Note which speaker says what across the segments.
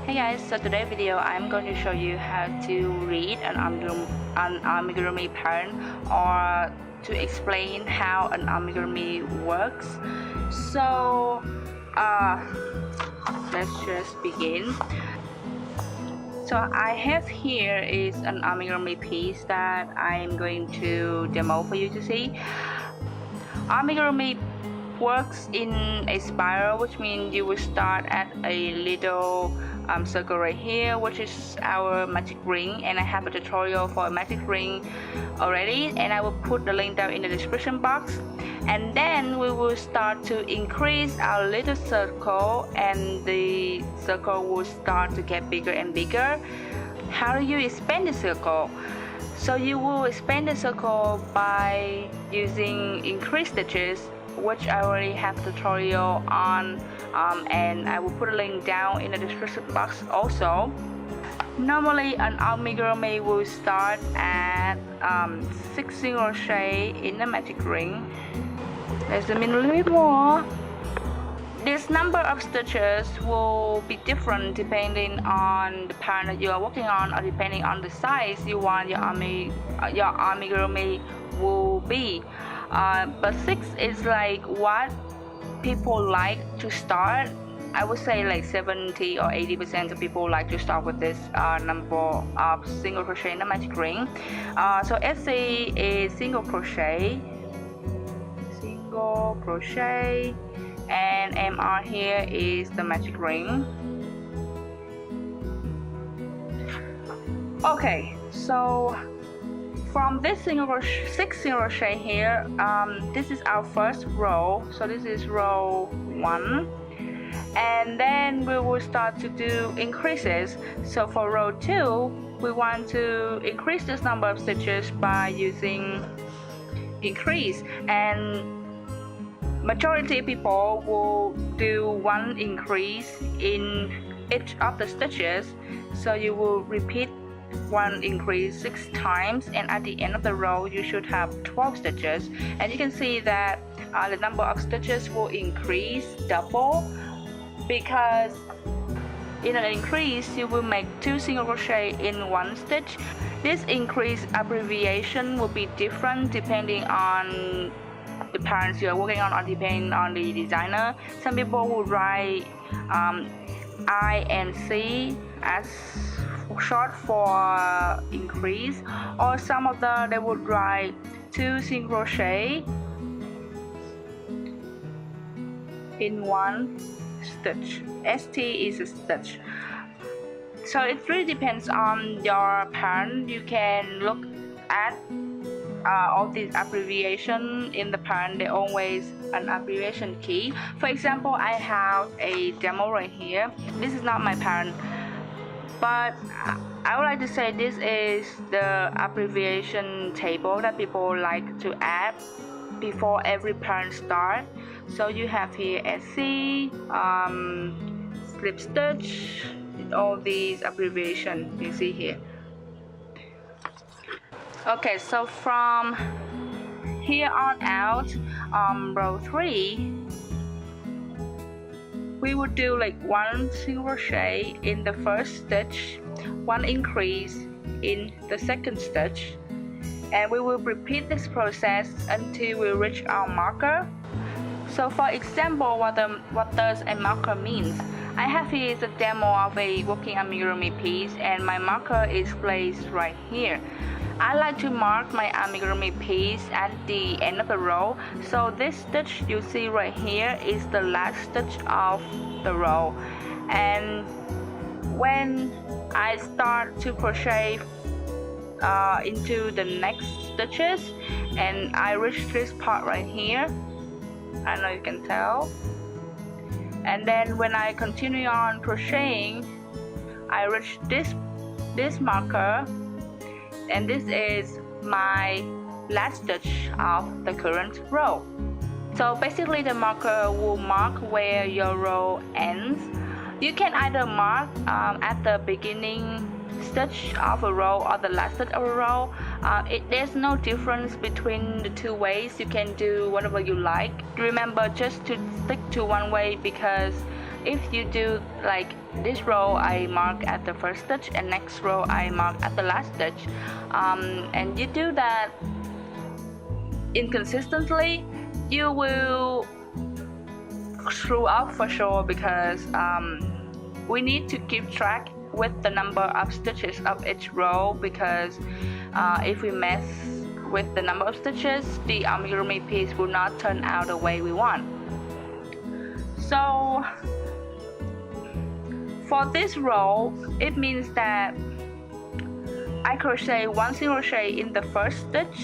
Speaker 1: Hey guys, so today's video I'm going to show you how to read an amigurumi pattern or to explain how an amigurumi works. So let's just begin. So I have here is an amigurumi piece that I'm going to demo for you to see. Amigurumi works in a spiral, which means you will start at a little circle right here, which is our magic ring, and I have a tutorial for a magic ring already, and I will put the link down in the description box. And then we will start to increase our little circle, and the circle will start to get bigger and bigger. How do you expand the circle? So you will expand the circle by using increased stitches, which I already have a tutorial on, and I will put a link down in the description box also. Normally an amigurumi will start at 6 single crochet in the magic ring. Let's zoom in a little bit more. This number of stitches will be different depending on the pattern that you are working on, or depending on the size you want your amigurumi will be. But 6 is like what people like to start. I would say like 70 or 80% of people like to start with this number of single crochet in the magic ring. So SC is single crochet, and MR here is the magic ring. Okay, so from this 6 single crochet here, this is our first row, so this is row 1, and then we will start to do increases. So for row 2, we want to increase this number of stitches by using increase, and majority of people will do 1 increase in each of the stitches. So you will repeat 1 increase 6 times, and at the end of the row you should have 12 stitches, and you can see that the number of stitches will increase double, because in an increase you will make 2 single crochet in 1 stitch. This increase abbreviation will be different depending on the patterns you are working on, or depending on the designer. Some people will write I and C as short for increase, or some of them they would write 2 single crochet in 1 stitch. ST is a stitch. So it really depends on your pattern. You can look at all these abbreviation in the pattern. They always an abbreviation key. For example, I have a demo right here. This is not my pattern, but I would like to say this is the abbreviation table that people like to add before every pattern start. So you have here SC, slip stitch, all these abbreviations you see here. Okay, so from here on out, row 3, we would do like 1 single crochet in the first stitch, 1 increase in the second stitch, and we will repeat this process until we reach our marker. So for example, what does a marker means? I have here is a demo of a working amigurumi piece, and my marker is placed right here. I like to mark my amigurumi piece at the end of the row. So this stitch you see right here is the last stitch of the row, and when I start to crochet into the next stitches, and I reach this part right here, I know you can tell, and then when I continue on crocheting, I reach this marker, and this is my last stitch of the current row. So basically the marker will mark where your row ends. You can either mark at the beginning stitch of a row or the last stitch of a row. There's no difference between the two ways. You can do whatever you like. Remember just to stick to one way, because if you do like this row, I mark at the first stitch, and next row I mark at the last stitch, and you do that inconsistently, you will screw up for sure, because we need to keep track with the number of stitches of each row, because if we mess with the number of stitches, the amigurumi piece will not turn out the way we want. So for this row, it means that I crochet 1 single crochet in the first stitch,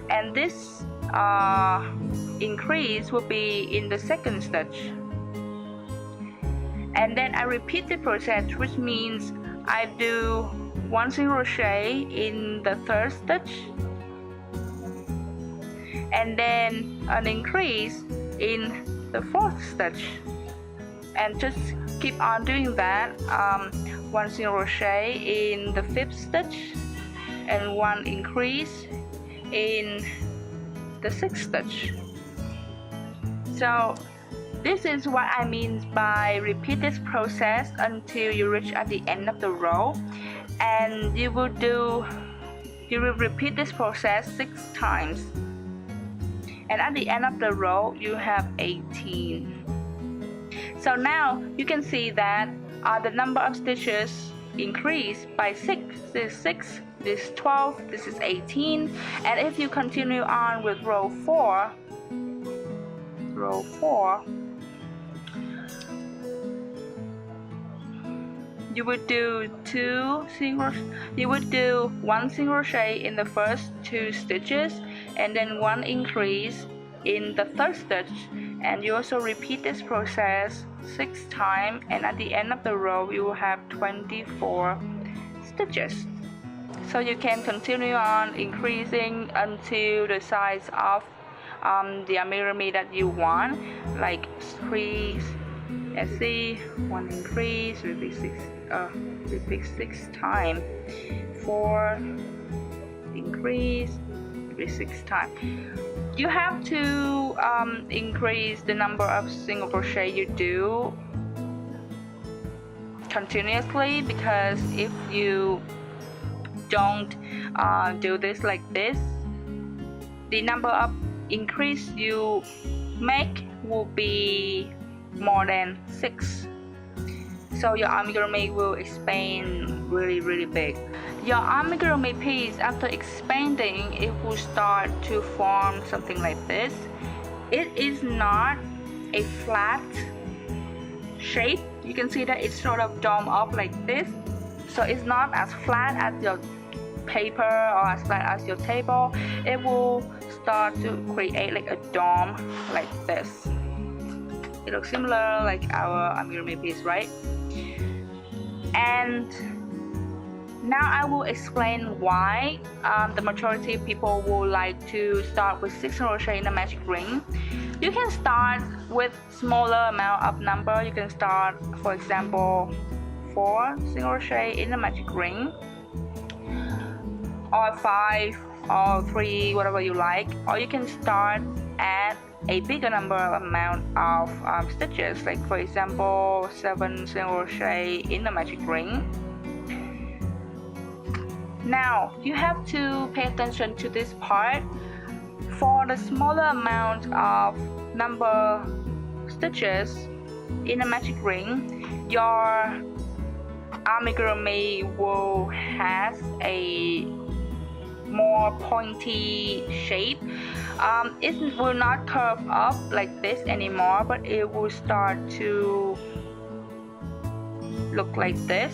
Speaker 1: and this increase will be in the second stitch, and then I repeat the process, which means I do 1 single crochet in the third stitch, and then an increase in the fourth stitch, and just keep on doing that. 1 single crochet in the fifth stitch, and 1 increase in the sixth stitch. So this is what I mean by repeat this process until you reach at the end of the row, and you will repeat this process 6 times, and at the end of the row you have 18. So now you can see that the number of stitches increased by 6. This is 6, this is 12, this is 18, and if you continue on with row 4, you would do 1 single crochet in the first 2 stitches, and then 1 increase in the third stitch, and you also repeat this process 6 times, and at the end of the row you will have 24 stitches. So you can continue on increasing until the size of the amigurumi that you want, like 3, let's see, 1 increase, repeat 6 times, 4 increase, repeat 6 times. You have to increase the number of single crochet you do continuously, because if you don't do this like this, the number of increase you make will be more than 6. So your amigurumi will expand really big. Your amigurumi piece, after expanding, it will start to form something like this. It is not a flat shape. You can see that it's sort of dome up like this. So it's not as flat as your paper or as flat as your table. It will start to create like a dome like this. It looks similar like our amigurumi piece, right? And now I will explain why the majority of people would like to start with 6 single crochet in a magic ring. You can start with smaller amount of number. You can start, for example, 4 single crochet in a magic ring, or 5, or 3, whatever you like. Or you can start at a bigger amount of stitches, like for example 7 single crochet in a magic ring. Now you have to pay attention to this part. For the smaller amount of number stitches in a magic ring, your amigurumi will have a more pointy shape. It will not curve up like this anymore, but it will start to look like this.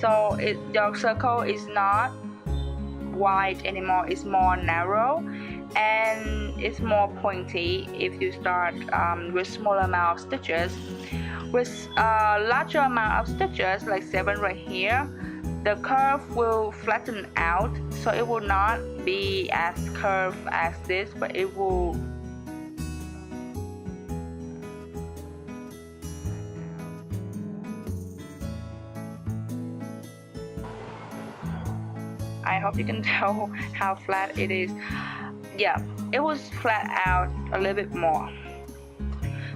Speaker 1: So your circle is not wide anymore, it's more narrow, and it's more pointy if you start with smaller amount of stitches. With a larger amount of stitches, like 7 right here, the curve will flatten out, so it will not be as curved as this, but it will I hope you can tell how flat it is. Yeah, it was flat out a little bit more.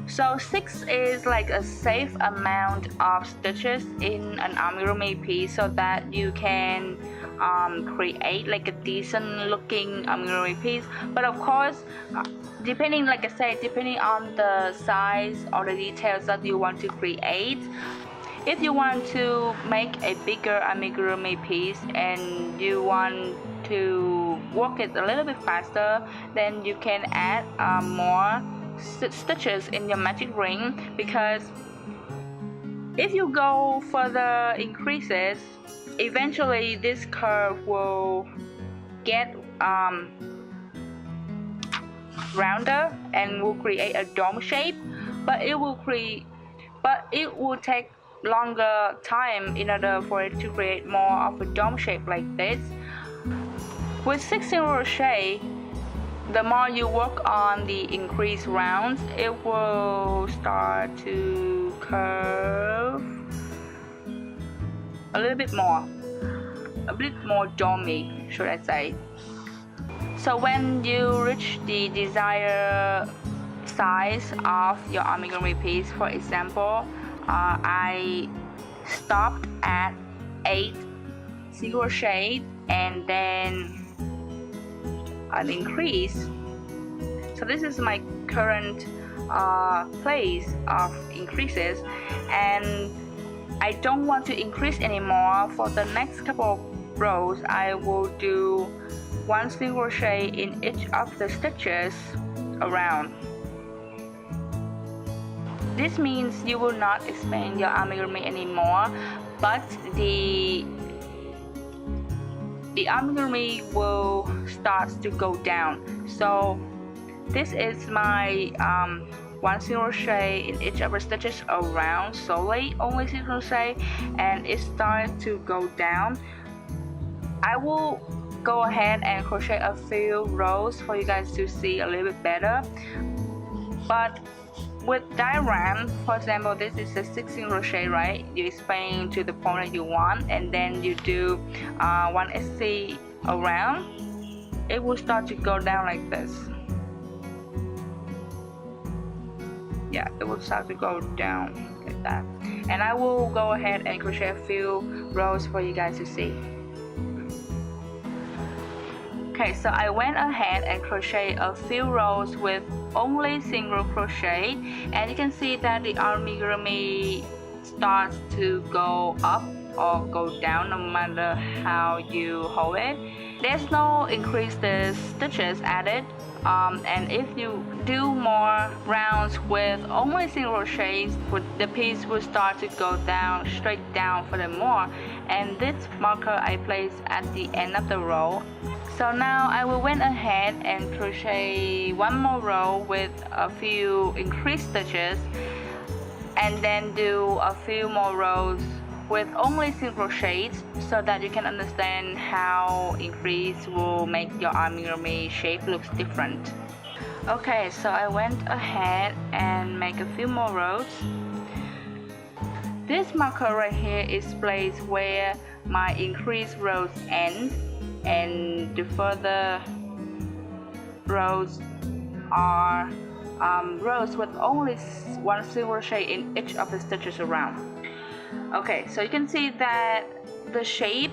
Speaker 1: So 6 is like a safe amount of stitches in an amigurumi piece, so that you can create like a decent looking amigurumi piece. But of course, depending, like I said, depending on the size or the details that you want to create. If you want to make a bigger amigurumi piece and you want to work it a little bit faster, then you can add more stitches in your magic ring, because if you go further increases, eventually this curve will get rounder and will create a dome shape, but it will take longer time in order for it to create more of a dome shape like this. With 16 crochet, the more you work on the increased rounds, it will start to curve a little bit more domey, should I say. So when you reach the desired size of your amigurumi piece, for example, I stopped at 8 single crochet and then an increase. So this is my current place of increases, and I don't want to increase anymore. For the next couple of rows, I will do 1 single crochet in each of the stitches around. This means you will not expand your amigurumi anymore, but the amigurumi will start to go down. So this is my 1 single crochet in each of the stitches around, solely only single crochet, and it starts to go down. I will go ahead and crochet a few rows for you guys to see a little bit better. But with diagram, for example, this is a 16 crochet, right? You expand to the point that you want, and then you do 1 SC around. It will start to go down like this. Yeah, it will start to go down like that. And I will go ahead and crochet a few rows for you guys to see. Okay, so I went ahead and crochet a few rows with only single crochet, and you can see that the amigurumi starts to go up or go down no matter how you hold it. There's no increased stitches added, and if you do more rounds with only single crochets, the piece will start to go down, straight down furthermore. And this marker I place at the end of the row. So now I will went ahead and crochet 1 more row with a few increased stitches, and then do a few more rows with only single crochets, so that you can understand how increase will make your amigurumi shape looks different. Okay, so I went ahead and make a few more rows. This marker right here is placed where my increased rows end, and the further rows are rows with only 1 single crochet in each of the stitches around. Okay, so you can see that the shape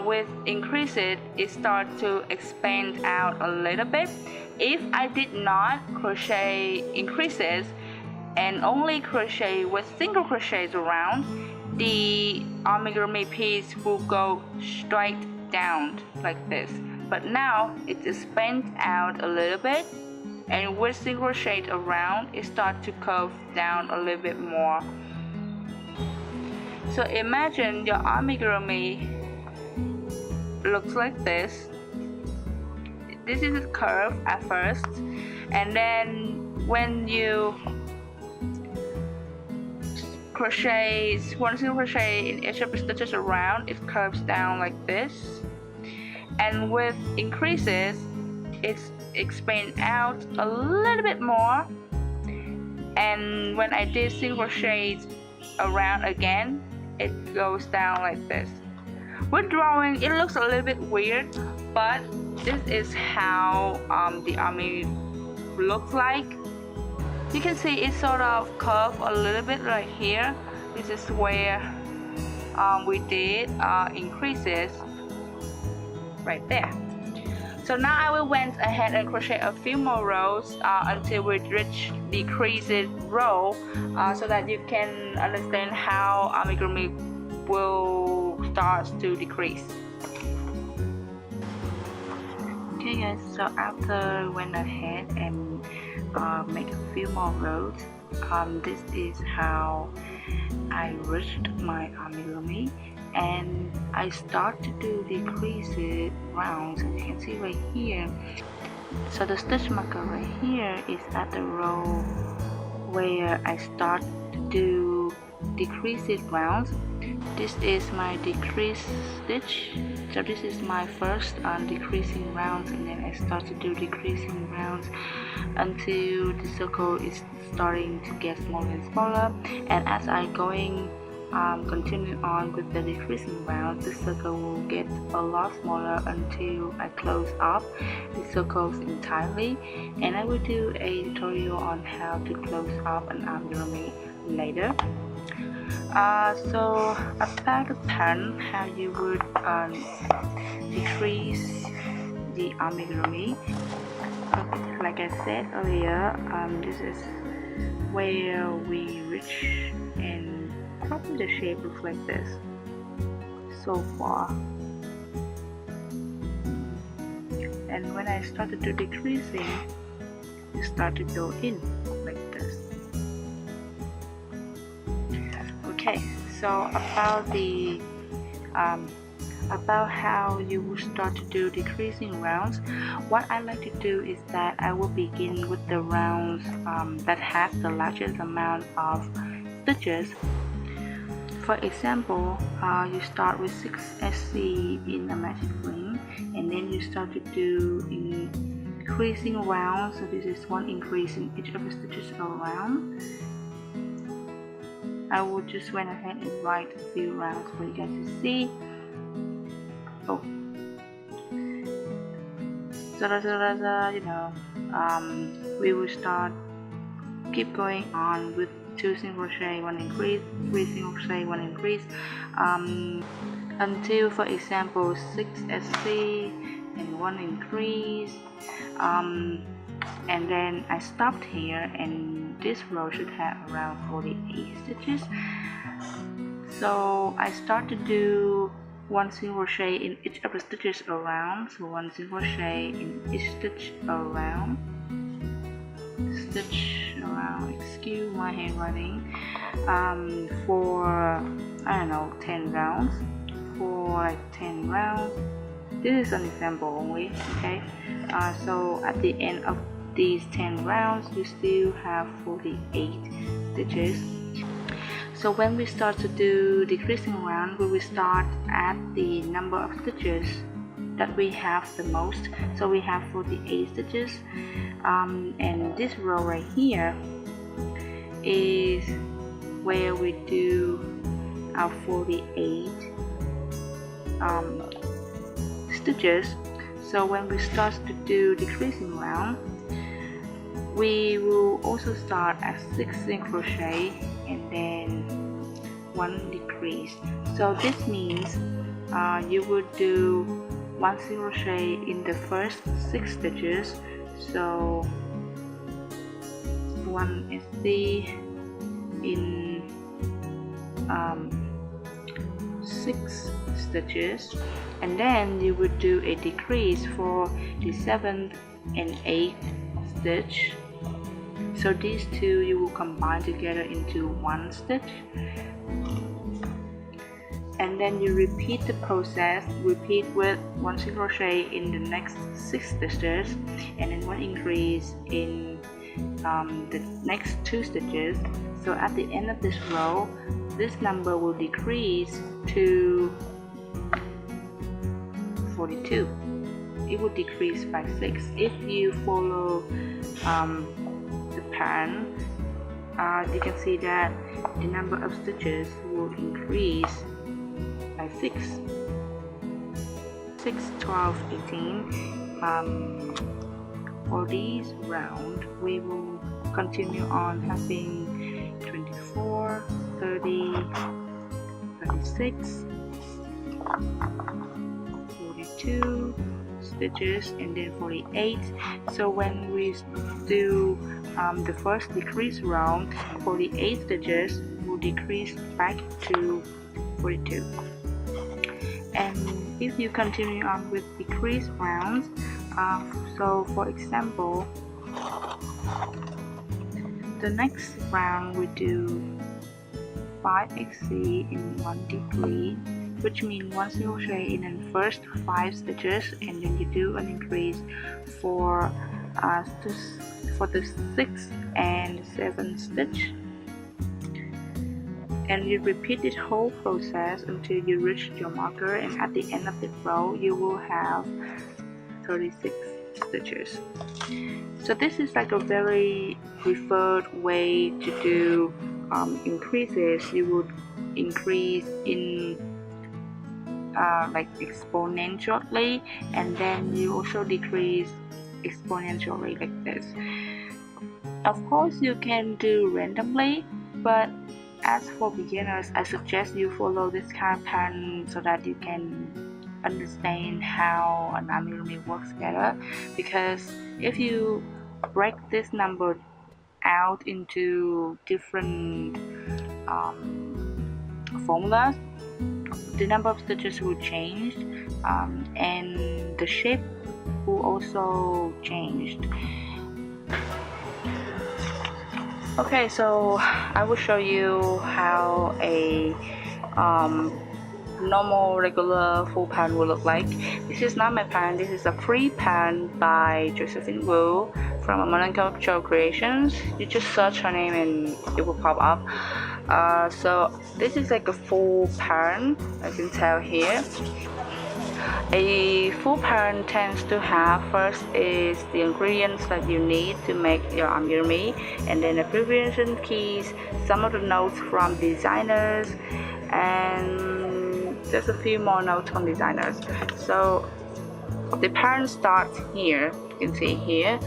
Speaker 1: with increases, it starts to expand out a little bit. If I did not crochet increases and only crochet with single crochets around, the amigurumi piece will go straight down like this. But now it expands out a little bit, and with single crochet around, it starts to curve down a little bit more. So imagine your amigurumi looks like this. This is a curve at first, and then when you crochet 1 single crochet in each of the stitches around, it curves down like this. And with increases, it expands out a little bit more. And when I did single crochets around again, it goes down like this. With drawing, it looks a little bit weird, but this is how the army looks like. You can see it's sort of curved a little bit right here. This is where we did increases right there. So now I will went ahead and crochet a few more rows until we reach decreased row, so that you can understand how amigurumi will start to decrease. Okay guys, so after went ahead and make a few more rows, this is how I reached my amigurumi, and I start to do decreased rounds, as you can see right here. So the stitch marker right here is at the row where I start to do decreased rounds. This is my decrease stitch. So this is my first decreasing rounds, and then I start to do decreasing rounds until the circle is starting to get smaller and smaller. And as I continue on with the decreasing round, the circle will get a lot smaller until I close up the circles entirely, and I will do a tutorial on how to close up an amigurumi later. So about the pattern, how you would decrease the amigurumi. Okay, like I said earlier, this is where we reach, and probably the shape looks like this so far. And when I start to do decreasing, you start to go in like this. Okay, so about how you will start to do decreasing rounds, what I like to do is that I will begin with the rounds that have the largest amount of stitches. For example, you start with 6 SC in a magic ring, and then you start to do increasing rounds. So this is one increase in each of the stitches around. I will just went ahead and write a few rounds for you guys to see. Oh, so you know, we will keep going on with 2 single crochet, 1 increase, 3 single crochet, 1 increase, until, for example, 6 SC and 1 increase, and then I stopped here, and this row should have around 48 stitches. So I start to do 1 single crochet in each of the stitches around, so 1 single crochet in each stitch around, excuse my handwriting, for I don't know, 10 rounds, for like 10 rounds. This is an example only, okay? So at the end of these 10 rounds, you still have 48 stitches. So when we start to do decreasing round, we will start at the number of stitches that we have the most. So we have 48 stitches, and this row right here is where we do our 48 stitches. So when we start to do decreasing round, we will also start at 6 single crochet and then 1 decrease. So this means you would do 1 single crochet in the first 6 stitches. So 1 SC in 6 stitches, and then you would do a decrease for the 7th and 8th stitch. So these two you will combine together into 1 stitch, and then you repeat the process. Repeat with 1 single crochet in the next 6 stitches, and then 1 increase in the next 2 stitches. So at the end of this row, this number will decrease to 42. It will decrease by 6. If you follow the pattern, you can see that the number of stitches will increase by 6, 12, 18, for this round we will continue on having 24, 30, 36, 42 stitches, and then 48. So when we do the first decrease round, 48 stitches will decrease back to 42. And if you continue on with decrease rounds, so for example, the next round we do 5xc in 1 degree, which means once you crochet in the first 5 stitches and then you do an increase for the 6th and 7th stitch, and you repeat this whole process until you reach your marker, and at the end of the row you will have 36 stitches. So this is like a very preferred way to do increases. You would increase in like exponentially, and then you also decrease exponentially like this. Of course you can do randomly, but as for beginners, I suggest you follow this kind of pattern so that you can understand how an amigurumi works better, because if you break this number out into different formulas, the number of stitches will change, and the shape will also change. Okay, so I will show you how a normal regular full pattern will look like. This is not my pattern, this is a free pattern by Josephine Wu from Amigurumi Creations. You just search her name and it will pop up. So this is like a full pattern, I can tell here. A full pattern tends to have, first is the ingredients that you need to make your amigurumi, and then abbreviation keys, some of the notes from designers, and just a few more notes from designers. So the pattern starts here, you can see here.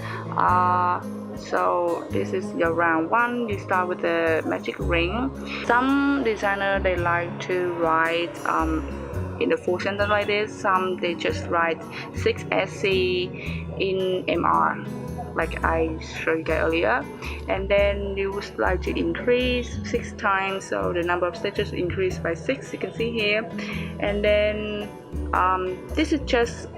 Speaker 1: So this is your round 1. You start with the magic ring. Some designers, they like to write in the full sentence like this. Some they just write 6SC in MR, like I showed you guys earlier, and then you would like to increase 6 times, so the number of stitches increase by 6, you can see here. And then this is just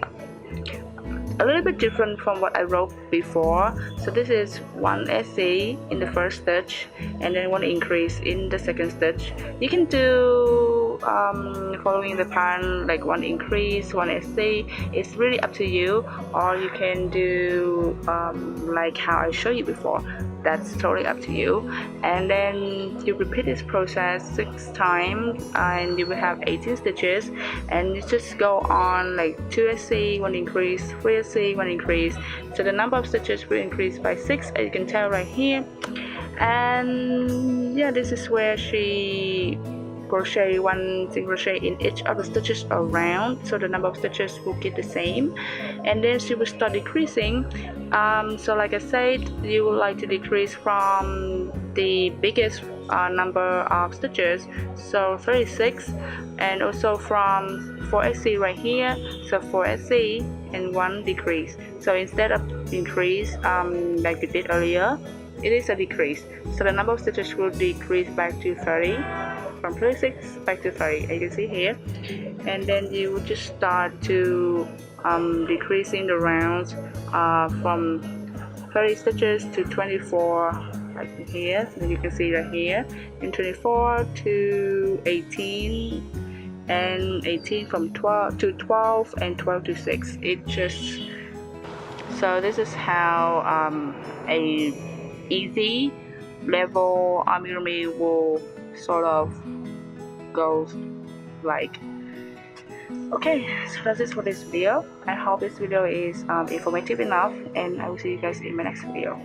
Speaker 1: a little bit different from what I wrote before. So this is 1 SC in the first stitch and then 1 increase in the second stitch. You can do following the pattern like 1 increase, 1 SC. It's really up to you, or you can do like how I showed you before. That's totally up to you. And then you repeat this process 6 times and you will have 18 stitches, and you just go on like 2 SC, 1 increase, 3 SC, 1 increase. So the number of stitches will increase by 6, as you can tell right here. And yeah, this is where she crochet 1 single crochet in each of the stitches around, so the number of stitches will get the same. And then she will start decreasing. So like I said, you would like to decrease from the biggest number of stitches, so 36, and also from 4 SC right here, so 4 SC and 1 decrease. So instead of increase like we did earlier, it is a decrease, so the number of stitches will decrease back to 30, from 36 back to 30, as you can see here. And then you will just start to decreasing the rounds from 30 stitches to 24, like here, as you can see right here, and 24 to 18, and 18 from 12 to 12, and 12 to 6. It just, so this is how a easy level amigurumi will sort of goes like. Okay, so that's it for this video. I hope this video is informative enough, and I will see you guys in my next video.